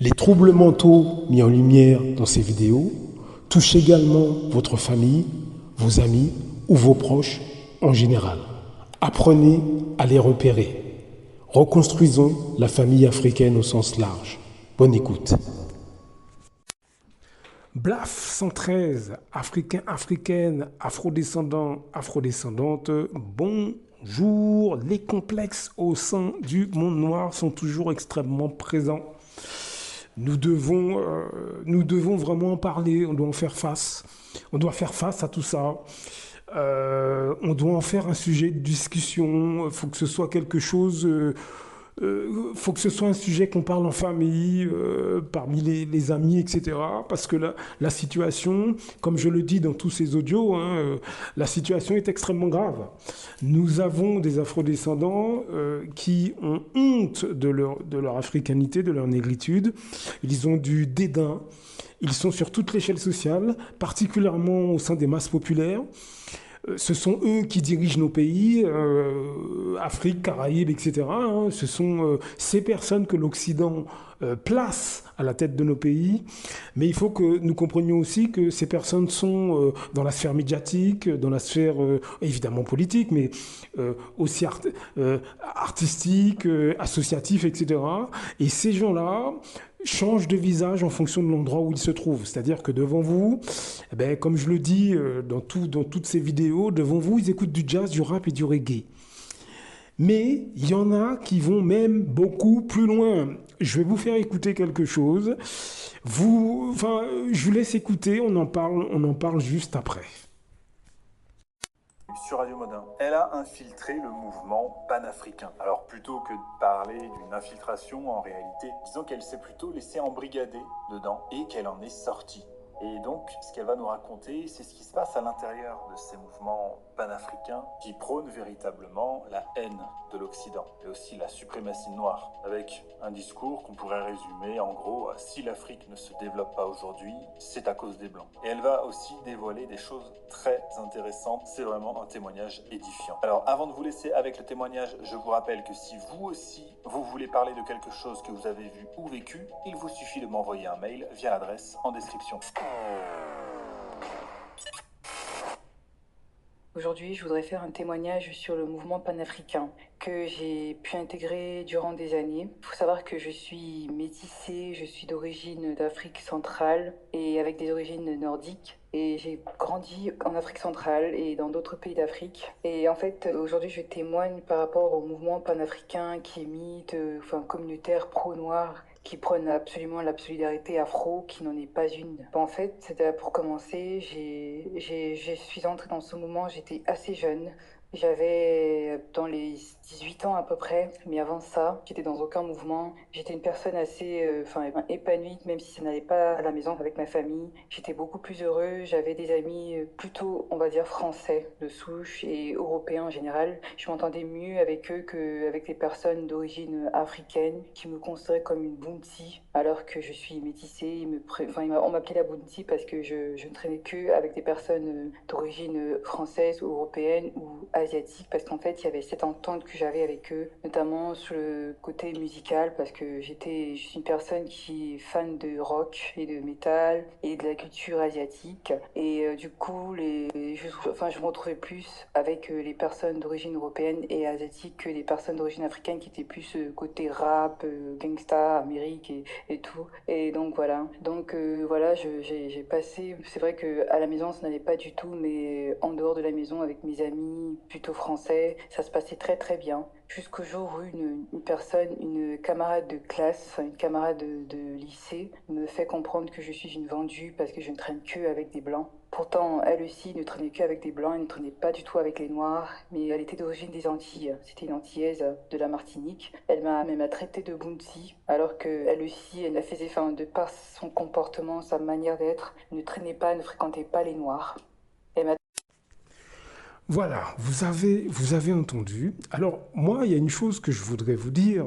Les troubles mentaux mis en lumière dans ces vidéos touchent également votre famille, vos amis ou vos proches en général. Apprenez à les repérer. Reconstruisons la famille africaine au sens large. Bonne écoute. BLAF 113, Africains, Africaines, Afrodescendants, Afrodescendantes, bonjour. Les complexes au sein du monde noir sont toujours extrêmement présents. Nous devons vraiment en parler, on doit en faire face. On doit faire face à tout ça. On doit en faire un sujet de discussion. Il faut que ce soit quelque chose... faut que ce soit un sujet qu'on parle en famille, parmi les amis, etc. Parce que la situation, comme je le dis dans tous ces audios, la situation est extrêmement grave. Nous avons des afrodescendants qui ont honte de leur africanité, de leur négritude. Ils ont du dédain. Ils sont sur toute l'échelle sociale, particulièrement au sein des masses populaires. Ce sont eux qui dirigent nos pays, Afrique, Caraïbes, etc. Ce sont ces personnes que l'Occident place à la tête de nos pays. Mais il faut que nous comprenions aussi que ces personnes sont dans la sphère médiatique, dans la sphère évidemment politique, mais aussi artistique, associatif, etc. Et ces gens-là change de visage en fonction de l'endroit où il se trouve. C'est-à-dire que devant vous, eh ben, comme je le dis dans toutes ces vidéos, devant vous, ils écoutent du jazz, du rap et du reggae. Mais il y en a qui vont même beaucoup plus loin. Je vais vous faire écouter quelque chose. Je vous laisse écouter, on en parle juste après. Sur Radio Modin, elle a infiltré le mouvement panafricain. Alors plutôt que de parler d'une infiltration, en réalité, disons qu'elle s'est plutôt laissée embrigader dedans et qu'elle en est sortie. Et donc, ce qu'elle va nous raconter, c'est ce qui se passe à l'intérieur de ces mouvements panafricains qui prônent véritablement la haine de l'Occident et aussi la suprématie noire, avec un discours qu'on pourrait résumer en gros, si l'Afrique ne se développe pas aujourd'hui, c'est à cause des Blancs. Et elle va aussi dévoiler des choses très intéressantes, c'est vraiment un témoignage édifiant. Alors avant de vous laisser avec le témoignage, je vous rappelle que si vous aussi, vous voulez parler de quelque chose que vous avez vu ou vécu, il vous suffit de m'envoyer un mail via l'adresse en description. Aujourd'hui, je voudrais faire un témoignage sur le mouvement panafricain que j'ai pu intégrer durant des années. Il faut savoir que je suis métissée, je suis d'origine d'Afrique centrale et avec des origines nordiques. Et j'ai grandi en Afrique centrale et dans d'autres pays d'Afrique. Et en fait, aujourd'hui, je témoigne par rapport au mouvement panafricain qui est communautaire pro-noir, qui prône absolument la solidarité afro, qui n'en est pas une. En fait, pour commencer, je suis entrée dans ce mouvement, j'étais assez jeune. J'avais dans les 18 ans à peu près, mais avant ça, j'étais dans aucun mouvement. J'étais une personne assez épanouie, même si ça n'allait pas à la maison avec ma famille. J'étais beaucoup plus heureux, j'avais des amis plutôt, on va dire, français de souche et européens en général. Je m'entendais mieux avec eux qu'avec les personnes d'origine africaine qui me considéraient comme une bounty, alors que je suis métissée. On m'appelait la bounty parce que je ne traînais que avec des personnes d'origine française ou européenne ou asiatique, parce qu'en fait il y avait cette entente que j'avais avec eux, notamment sur le côté musical, parce que je suis une personne qui est fan de rock et de métal et de la culture asiatique, et du coup je me retrouvais plus avec les personnes d'origine européenne et asiatique que les personnes d'origine africaine qui étaient plus côté rap, gangsta, Amérique et tout. Et donc voilà, j'ai passé, c'est vrai que à la maison ça n'allait pas du tout, mais en dehors de la maison avec mes amis plutôt français, ça se passait très très bien. Jusqu'au jour où une camarade de classe, une camarade de lycée, me fait comprendre que je suis une vendue parce que je ne traîne que avec des blancs. Pourtant, elle aussi ne traînait que avec des blancs, elle ne traînait pas du tout avec les noirs, mais elle était d'origine des Antilles. C'était une Antillaise de la Martinique. Elle m'a traité de bounty, alors qu'elle aussi, elle la faisait, de par son comportement, sa manière d'être, ne traînait pas, ne fréquentait pas les noirs. Voilà, vous avez entendu. Alors, moi, il y a une chose que je voudrais vous dire.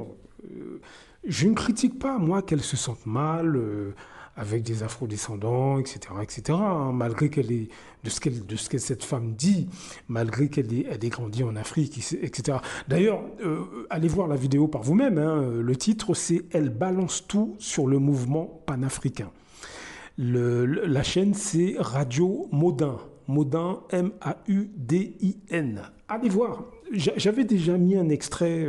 Je ne critique pas, moi, qu'elle se sente mal avec des afrodescendants, etc., etc., hein, malgré qu'elle est, de ce que cette femme dit, malgré elle ait grandi en Afrique, etc. D'ailleurs, allez voir la vidéo par vous-même, hein, le titre, c'est « Elle balance tout sur le mouvement panafricain ». La chaîne, c'est Radio Modin. Modin, M-A-U-D-I-N. Allez voir. J'avais déjà mis un extrait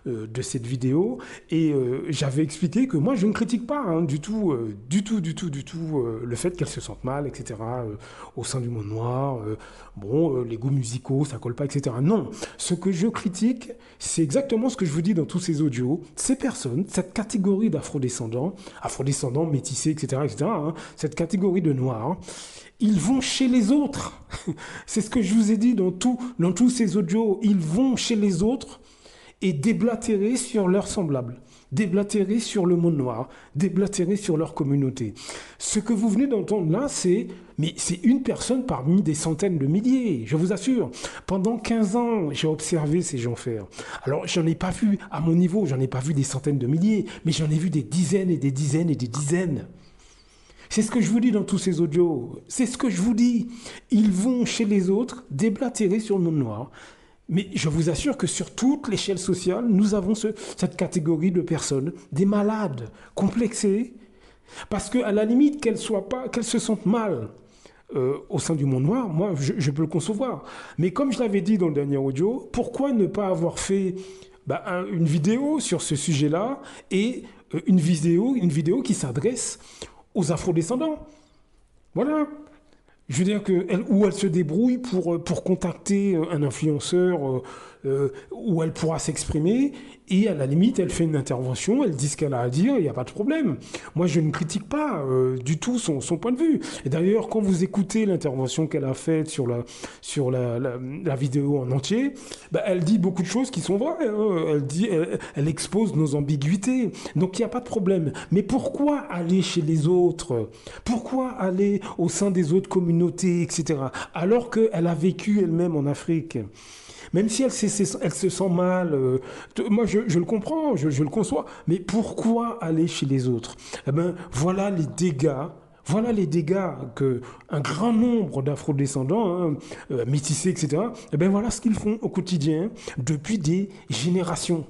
de cette vidéo et j'avais expliqué que moi, je ne critique pas hein, du tout le fait qu'elle se sente mal, etc., au sein du monde noir. Les goûts musicaux, ça colle pas, etc. Non. Ce que je critique, c'est exactement ce que je vous dis dans tous ces audios. Ces personnes, cette catégorie d'afrodescendants, métissés, etc., hein, cette catégorie de noirs, ils vont chez les autres. C'est ce que je vous ai dit dans tous ces audios. Ils vont chez les autres et déblatérer sur leurs semblables, déblatérer sur le monde noir, déblatérer sur leur communauté. Ce que vous venez d'entendre là, c'est une personne parmi des centaines de milliers, je vous assure. Pendant 15 ans, j'ai observé ces gens faire. Alors, j'en ai pas vu, à mon niveau, j'en ai pas vu des centaines de milliers, mais j'en ai vu des dizaines et des dizaines et des dizaines. C'est ce que je vous dis dans tous ces audios. C'est ce que je vous dis. Ils vont chez les autres déblatérer sur le monde noir. Mais je vous assure que sur toute l'échelle sociale, nous avons cette catégorie de personnes, des malades, complexés, parce qu'à la limite, qu'elles se sentent mal au sein du monde noir, moi, je peux le concevoir. Mais comme je l'avais dit dans le dernier audio, pourquoi ne pas avoir fait une vidéo sur ce sujet-là et une vidéo qui s'adresse aux afrodescendants. Voilà. Je veux dire où elle se débrouille pour contacter un influenceur où elle pourra s'exprimer et à la limite, elle fait une intervention, elle dit ce qu'elle a à dire, il n'y a pas de problème. Moi, je ne critique pas du tout son point de vue. Et d'ailleurs, quand vous écoutez l'intervention qu'elle a faite sur la vidéo en entier, elle dit beaucoup de choses qui sont vraies. Hein. Elle expose nos ambiguïtés. Donc, il n'y a pas de problème. Mais pourquoi aller chez les autres? Pourquoi aller au sein des autres communautés, etc. Alors qu'elle a vécu elle-même en Afrique? Même si elle se sent mal, moi je le comprends, je le conçois, mais pourquoi aller chez les autres? Eh bien, voilà les dégâts qu'un grand nombre d'afrodescendants, hein, métissés, etc., eh bien, voilà ce qu'ils font au quotidien depuis des générations.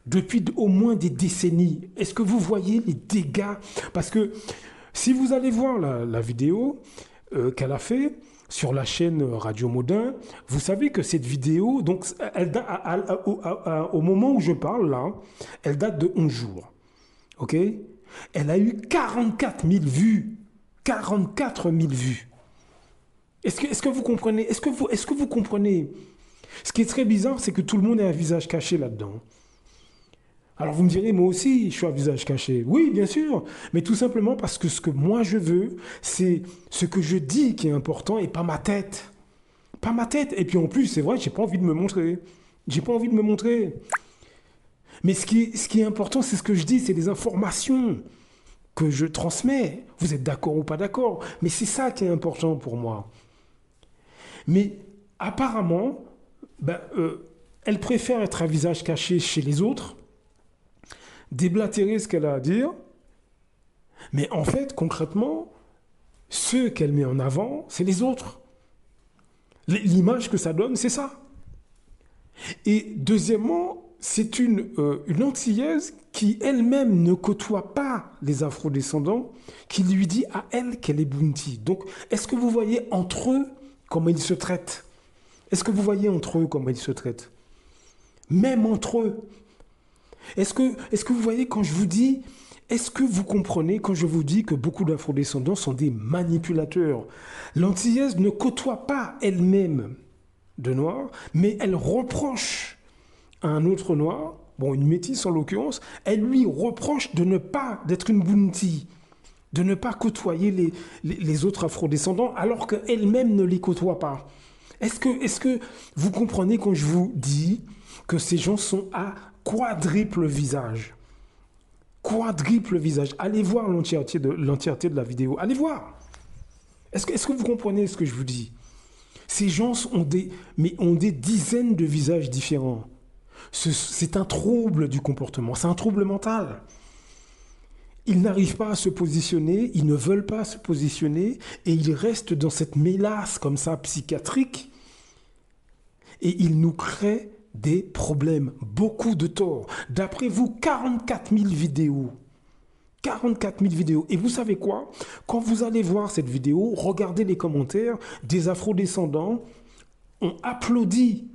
Depuis au moins des décennies. Est-ce que vous voyez les dégâts? Parce que si vous allez voir la vidéo qu'elle a fait sur la chaîne Radio Modin, vous savez que cette vidéo, donc, au moment où je parle là, elle date de 11 jours. Ok? Elle a eu 44 000 vues. 44 000 vues. Est-ce que vous comprenez? Est-ce que vous comprenez? Ce qui est très bizarre, c'est que tout le monde a un visage caché là-dedans. Alors vous me direz, moi aussi, je suis à visage caché. Oui, bien sûr, mais tout simplement parce que ce que moi je veux, c'est ce que je dis qui est important et pas ma tête. Pas ma tête. Et puis en plus, c'est vrai, j'ai pas envie de me montrer. J'ai pas envie de me montrer. Mais ce qui est important, c'est ce que je dis, c'est des informations que je transmets. Vous êtes d'accord ou pas d'accord? Mais c'est ça qui est important pour moi. Mais apparemment, elle préfère être à visage caché chez les autres, déblatérer ce qu'elle a à dire, mais en fait, concrètement, ceux qu'elle met en avant, c'est les autres. L'image que ça donne, c'est ça. Et deuxièmement, c'est une Antillaise qui elle-même ne côtoie pas les afrodescendants, qui lui dit à elle qu'elle est Bounty. Donc, est-ce que vous voyez entre eux comment ils se traitent? Est-ce que vous voyez entre eux comment ils se traitent? Même entre eux. Est-ce que vous voyez quand je vous dis, est-ce que vous comprenez quand je vous dis que beaucoup d'afrodescendants sont des manipulateurs? L'Antillaise ne côtoie pas elle-même de noirs, mais elle reproche à un autre noir, une métisse en l'occurrence, elle lui reproche d'être une bounty, de ne pas côtoyer les autres afrodescendants alors qu'elle-même ne les côtoie pas. Est-ce que vous comprenez quand je vous dis que ces gens sont à quadruple visage? Quadruple visage. Allez voir l'entièreté de la vidéo. Allez voir. Est-ce que vous comprenez ce que je vous dis? Ces gens ont des dizaines de visages différents. C'est un trouble du comportement. C'est un trouble mental. Ils n'arrivent pas à se positionner, ils ne veulent pas se positionner et ils restent dans cette mélasse comme ça psychiatrique et ils nous créent des problèmes, beaucoup de torts. D'après vous, 44 000 vidéos. 44 000 vidéos. Et vous savez quoi? Quand vous allez voir cette vidéo, regardez les commentaires des afrodescendants ont applaudi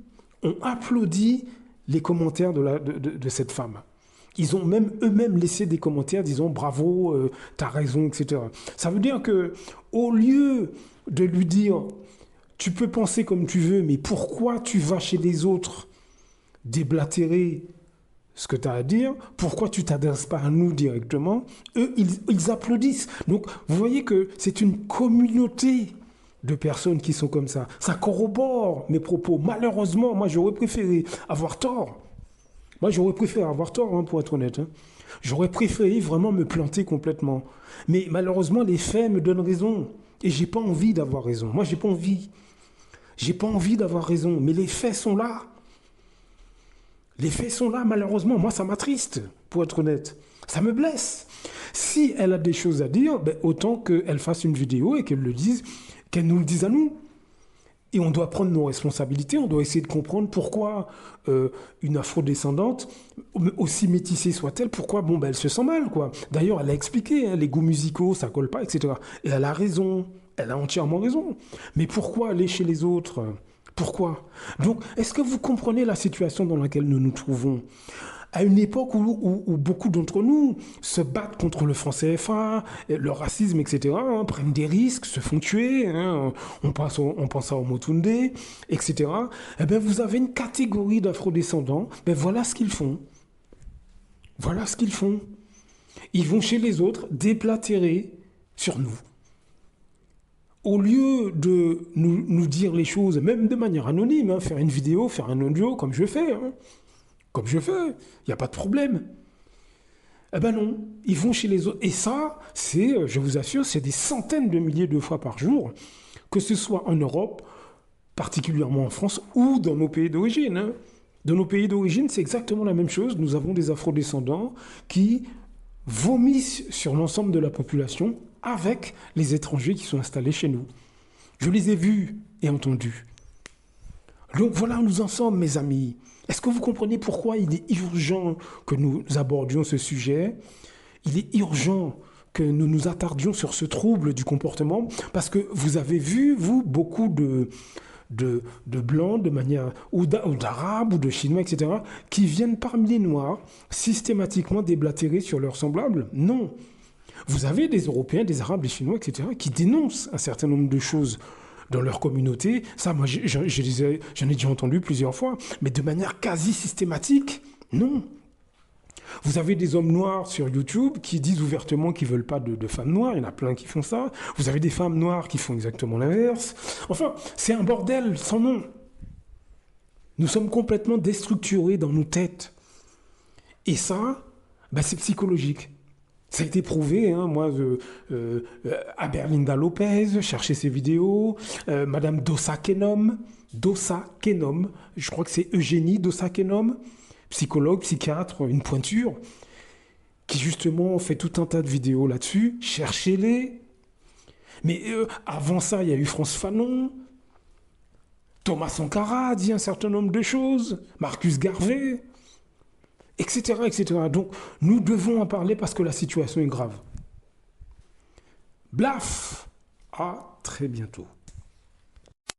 les commentaires de cette femme. Ils ont même eux-mêmes laissé des commentaires disant bravo, t'as raison, etc. Ça veut dire que au lieu de lui dire tu peux penser comme tu veux, mais pourquoi tu vas chez les autres déblatérer ce que tu as à dire, pourquoi tu ne t'adresses pas à nous directement? Eux, ils applaudissent. Donc, vous voyez que c'est une communauté de personnes qui sont comme ça. Ça corrobore mes propos. Malheureusement, moi, j'aurais préféré avoir tort. Moi, j'aurais préféré avoir tort, hein, pour être honnête. Hein. J'aurais préféré vraiment me planter complètement. Mais malheureusement, les faits me donnent raison. Et j'ai pas envie d'avoir raison. Moi, j'ai pas envie. J'ai pas envie d'avoir raison. Mais les faits sont là. Les faits sont là, malheureusement. Moi, ça m'attriste, pour être honnête. Ça me blesse. Si elle a des choses à dire, ben, autant qu'elle fasse une vidéo et qu'elle le dise, qu'elle nous le dise à nous. Et on doit prendre nos responsabilités, on doit essayer de comprendre pourquoi une afrodescendante, aussi métissée soit-elle, pourquoi bon, ben, elle se sent mal, quoi. D'ailleurs, elle a expliqué, hein, les goûts musicaux, ça colle pas, etc. Et elle a raison, elle a entièrement raison. Mais pourquoi aller chez les autres? Pourquoi? Donc, est-ce que vous comprenez la situation dans laquelle nous nous trouvons? À une époque où beaucoup d'entre nous se battent contre le franc CFA, le racisme, etc., hein, prennent des risques, se font tuer, hein, on pense à Omotunde, etc., eh bien, vous avez une catégorie d'afrodescendants, ben voilà ce qu'ils font. Voilà ce qu'ils font. Ils vont chez les autres déblatérer sur nous. Au lieu de nous dire les choses, même de manière anonyme, hein, faire une vidéo, faire un audio, comme je fais, hein, comme je fais, il n'y a pas de problème. Eh ben non, ils vont chez les autres. Et ça, c'est, je vous assure, c'est des centaines de milliers de fois par jour, que ce soit en Europe, particulièrement en France, ou dans nos pays d'origine. Hein. Dans nos pays d'origine, c'est exactement la même chose. Nous avons des afrodescendants qui vomissent sur l'ensemble de la population avec les étrangers qui sont installés chez nous. Je les ai vus et entendus. Donc voilà où nous en sommes, mes amis. Est-ce que vous comprenez pourquoi il est urgent que nous abordions ce sujet? Il est urgent que nous nous attardions sur ce trouble du comportement, parce que vous avez vu, vous, beaucoup de blancs, de manière, ou d'arabes, ou de chinois, etc., qui viennent parmi les noirs systématiquement déblatérer sur leurs semblables? Non. Vous avez des Européens, des Arabes, des Chinois, etc., qui dénoncent un certain nombre de choses dans leur communauté. Ça, moi, j'en ai déjà entendu plusieurs fois, mais de manière quasi systématique, non. Vous avez des hommes noirs sur YouTube qui disent ouvertement qu'ils ne veulent pas de femmes noires. Il y en a plein qui font ça. Vous avez des femmes noires qui font exactement l'inverse. Enfin, c'est un bordel sans nom. Nous sommes complètement déstructurés dans nos têtes. Et ça, ben, c'est psychologique. Ça a été prouvé, hein, moi, Aberlinda Lopez, cherchez ses vidéos, Madame Dossa Kenom, je crois que c'est Eugénie Dossa Kenom, psychologue, psychiatre, une pointure, qui justement fait tout un tas de vidéos là-dessus, cherchez-les. Mais avant ça, il y a eu France Fanon, Thomas Sankara a dit un certain nombre de choses, Marcus Garvey, etc., etc. Donc, nous devons en parler parce que la situation est grave. Blaf! À très bientôt.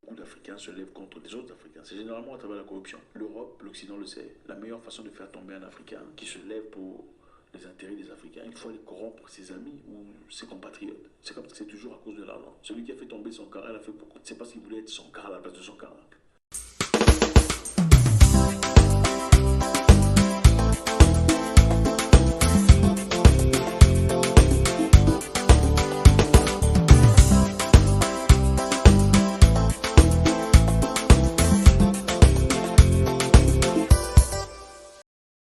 Beaucoup d'Africains se lèvent contre des autres Africains. C'est généralement à travers la corruption. L'Europe, l'Occident le sait. La meilleure façon de faire tomber un Africain qui se lève pour les intérêts des Africains, il faut aller corrompre ses amis ou ses compatriotes. C'est comme ça, c'est toujours à cause de l'argent. Celui qui a fait tomber son Sankara, il a fait pourquoi? C'est parce qu'il voulait être Sankara à la place de Sankara.